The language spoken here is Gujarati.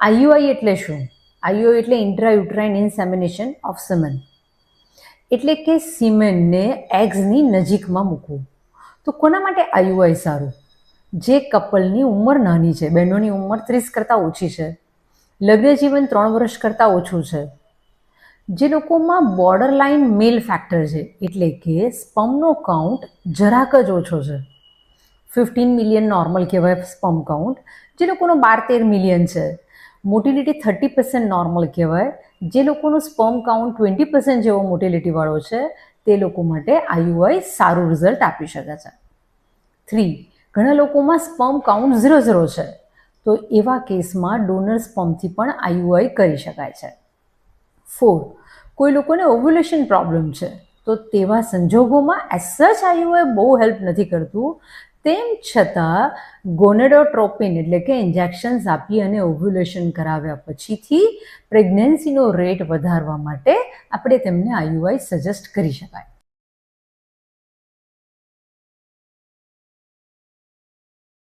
આઈયુઆઈ એટલે શું? આઈયુઆઈ એટલે ઇન્ટ્રાયુટ્રાઇન ઇન્સેમિનેશન ઓફ સિમેન, એટલે કે સિમેનને એગ્સની નજીકમાં મૂકવું. તો કોના માટે આઈયુઆઈ સારું? જે કપલની ઉંમર નાની છે, બહેનોની ઉંમર 30 કરતાં ઓછી છે, લગ્ન જીવન 3 વર્ષ કરતાં ઓછું છે, જે લોકોમાં બોર્ડર લાઇન મેલ ફેક્ટર છે, એટલે કે સ્પર્મનો કાઉન્ટ જરાક જ ઓછો છે, 15 મિલિયન નોર્મલ કહેવાય સ્પર્મ કાઉન્ટ, જે લોકોનો 12-13 મિલિયન છે, મોટિલિટી 30% નોર્મલ કહેવાય, જે લોકોનું સ્પર્મ કાઉન્ટ 20% જેવો મોટિલિટીવાળો છે, તે લોકો માટે આઈયુઆઈ સારું રિઝલ્ટ આપી શકે છે. 3, ઘણા લોકોમાં સ્પર્મ કાઉન્ટ 0 છે, તો એવા કેસમાં ડોનર સ્પર્મથી પણ આઈયુઆઈ કરી શકાય છે. 4, કોઈ લોકોને ઓવ્યુલેશન પ્રોબ્લેમ છે, તો તેવા સંજોગોમાં એઝ સચ આઈયુઆઈ બહુ હેલ્પ નથી કરતું. તેમ છતાં ગોનેડોટ્રોપિન એટલે કે ઇન્જેક્શન્સ આપી અને ઓવ્યુલેશન કરાવ્યા પછીથી પ્રેગ્નન્સીનો રેટ વધારવા માટે આપણે તેમને આઈયુઆઈ સજેસ્ટ કરી શકાય.